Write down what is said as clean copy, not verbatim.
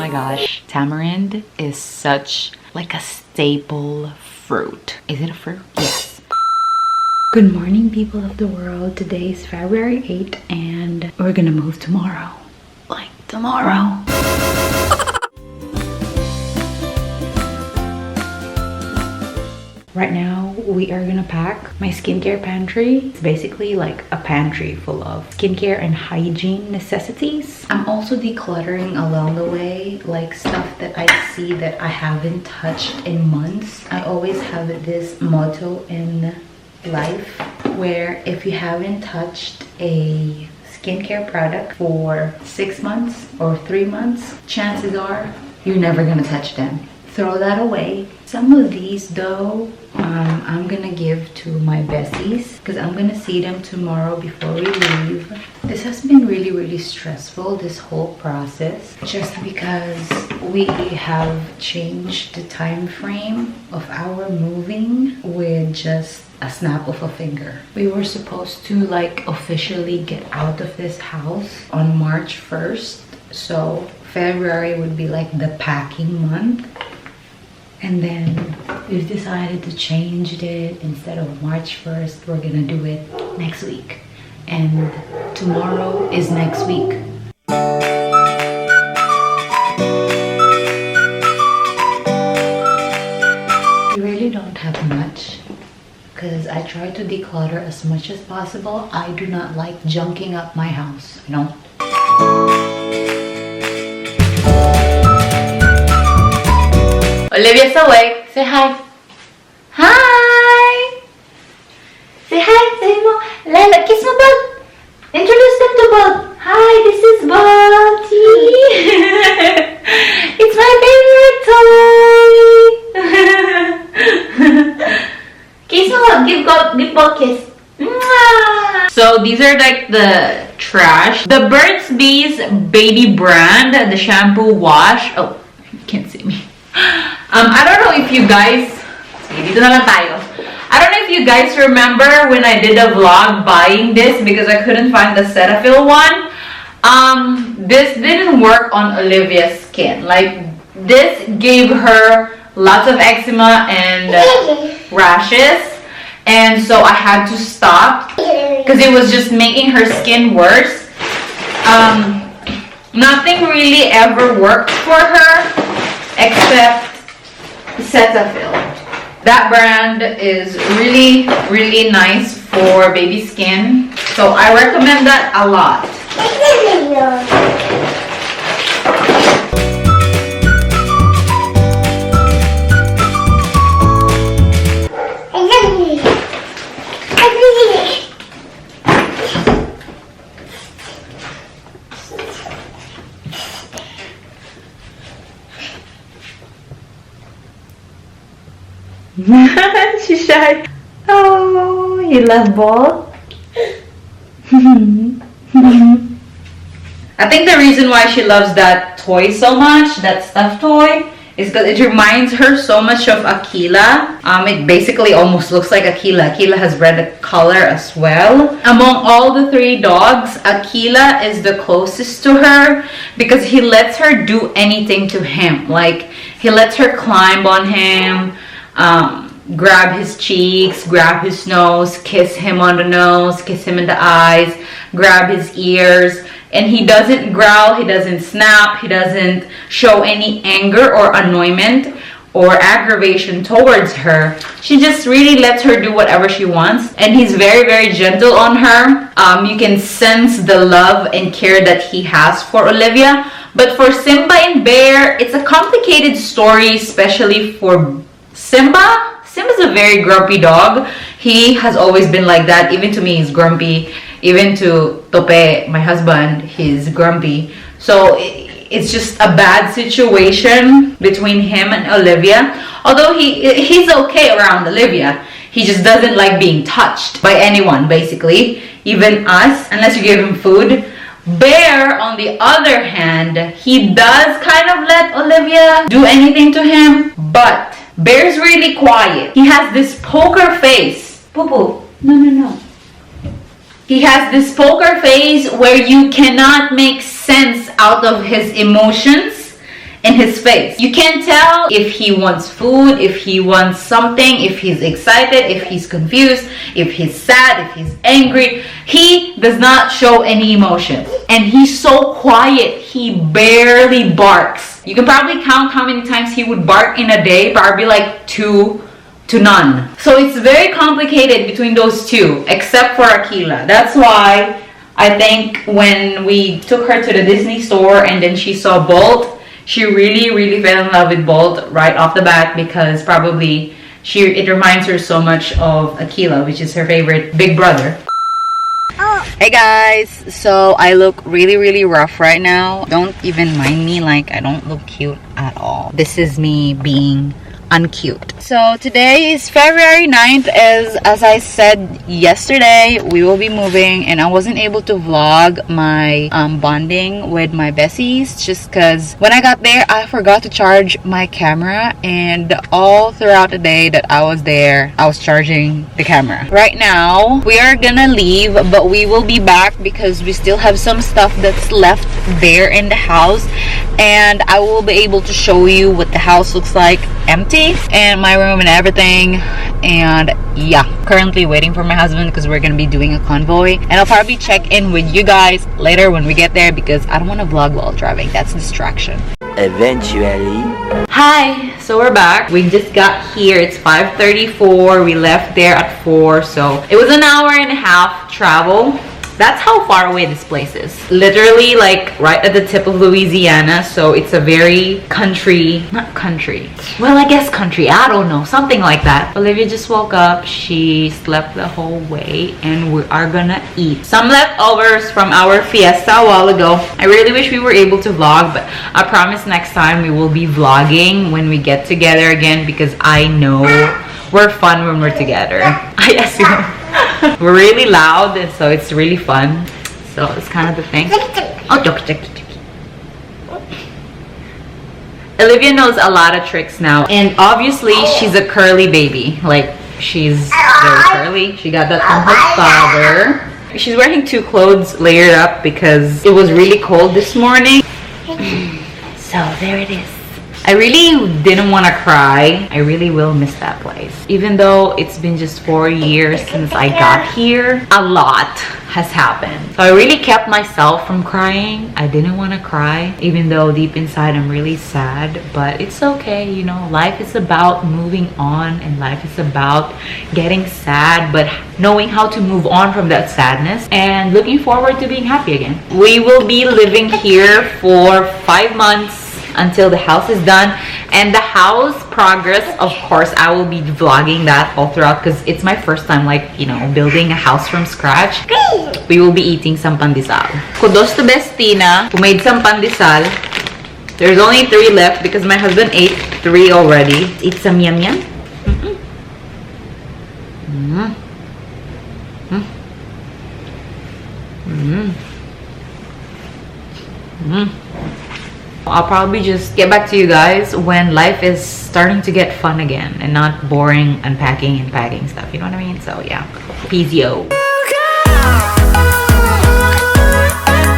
my gosh, tamarind is such like a staple fruit. Is it a fruit? Yes. Good morning, people of the world. Today is February 8th and we're gonna move tomorrow. Like tomorrow. Right now, we are gonna pack my skincare pantry. It's basically like a pantry full of skincare and hygiene necessities. I'm also decluttering along the way, like stuff that I see that I haven't touched in months. I always have this motto in life where if you haven't touched a skincare product for 6 months or 3 months, chances are you're never gonna touch them. Throw that away. Some of these though, I'm gonna give to my besties because I'm gonna see them tomorrow before we leave. This has been really stressful, this whole process, just because we have changed the time frame of our moving with just a snap of a finger. We were supposed to like officially get out of this house on March 1st, so February would be like the packing month. And then we've decided to change it. Instead of March 1st, we're gonna do it next week. And tomorrow is next week. We really don't have much because I try to declutter as much as possible. I do not like junking up my house, you know? Olivia's awake. Say hi. Hi. Say hi. Say mo. Lala, kiss mo, Bug. Introduce them to Bug. Hi, this is Buggy. It's my favorite toy. Kiss mo, Bug. Give Bug kiss. Mwah. So these are like the trash. The Burt's Bees baby brand, the shampoo wash. Oh, you can't see me. I don't know if you guys, dito na lang tayo. I don't know if you guys remember when I did a vlog buying this because I couldn't find the Cetaphil one. This didn't work on Olivia's skin. Like, this gave her lots of eczema and rashes. And so I had to stop because it was just making her skin worse. Nothing really ever worked for her except Cetaphil. That brand is really nice for baby skin, so I recommend that a lot. She's shy. Oh, you love ball? I think the reason why she loves that toy so much, that stuffed toy, is because it reminds her so much of Aquila. It basically almost looks like Aquila. Aquila has red color as well. Among all the 3 dogs, Aquila is the closest to her because he lets her do anything to him. Like, he lets her climb on him, grab his cheeks, grab his nose, kiss him on the nose, kiss him in the eyes, grab his ears, and he doesn't growl, he doesn't snap, he doesn't show any anger or annoyment or aggravation towards her. She just really lets her do whatever she wants, and he's very gentle on her. You can sense the love and care that he has for Olivia. But for Simba and Bear, it's a complicated story, especially for Simba. Simba's a very grumpy dog. He has always been like that. Even to me, he's grumpy. Even to Tope, my husband, he's grumpy. So it's just a bad situation between him and Olivia. Although he's okay around Olivia. He just doesn't like being touched by anyone, basically. Even us, unless you give him food. Bear, on the other hand, he does kind of let Olivia do anything to him, but Bear's really quiet. He has this poker face. Poo-poo. No. He has this poker face where you cannot make sense out of his emotions in his face. You can't tell if he wants food, if he wants something, if he's excited, if he's confused, if he's sad, if he's angry. He does not show any emotions. And he's so quiet, he barely barks. You can probably count how many times he would bark in a day, probably like 2 to none. So it's very complicated between those two, except for Akila. That's why I think when we took her to the Disney store and then she saw Bolt, she really fell in love with Bolt right off the bat, because probably it reminds her so much of Akila, which is her favorite big brother. Hey guys, so I look really rough right now. Don't even mind me, like I don't look cute at all. This is me being uncute. So today is February 9th. As I said yesterday, we will be moving, and I wasn't able to vlog my bonding with my bessies just because when I got there I forgot to charge my camera, and all throughout the day that I was there I was charging the camera. Right now we are gonna leave, but we will be back because we still have some stuff that's left there in the house, and I will be able to show you what the house looks like empty, and my room and everything. And yeah, currently waiting for my husband because we're gonna be doing a convoy, and I'll probably check in with you guys later when we get there because I don't want to vlog while driving. That's a distraction. Eventually. Hi, so we're back. We just got here. It's 5:34. We left there at 4, so it was an hour and a half travel. That's how far away this place is. Literally like right at the tip of Louisiana, so it's a very country, not country, well I guess country, I don't know, something like that. Olivia just woke up, she slept the whole way, and we are gonna eat some leftovers from our fiesta a while ago. I really wish we were able to vlog, but I promise next time we will be vlogging when we get together again, because I know we're fun when we're together. I assume. We're really loud, and so it's really fun. So it's kind of the thing. Oh, Olivia knows a lot of tricks now, and obviously she's a curly baby. Like, she's very curly. She got that from her father. She's wearing 2 clothes layered up because it was really cold this morning. So there it is. I really didn't want to cry. I really will miss that place. Even though it's been just 4 years since I got here, a lot has happened. So I really kept myself from crying. I didn't want to cry, even though deep inside I'm really sad. But it's okay, you know, life is about moving on, and life is about getting sad, but knowing how to move on from that sadness and looking forward to being happy again. We will be living here for 5 months until the house is done, and the house progress, of course I will be vlogging that all throughout because it's my first time, like, you know, building a house from scratch. We will be eating some pandesal. Kudos to Bestina who made some pandesal. There's only 3 left because my husband ate 3 already. Eat some yum yum. I'll probably just get back to you guys when life is starting to get fun again and not boring unpacking and packing stuff, you know what I mean? So yeah, peace yo.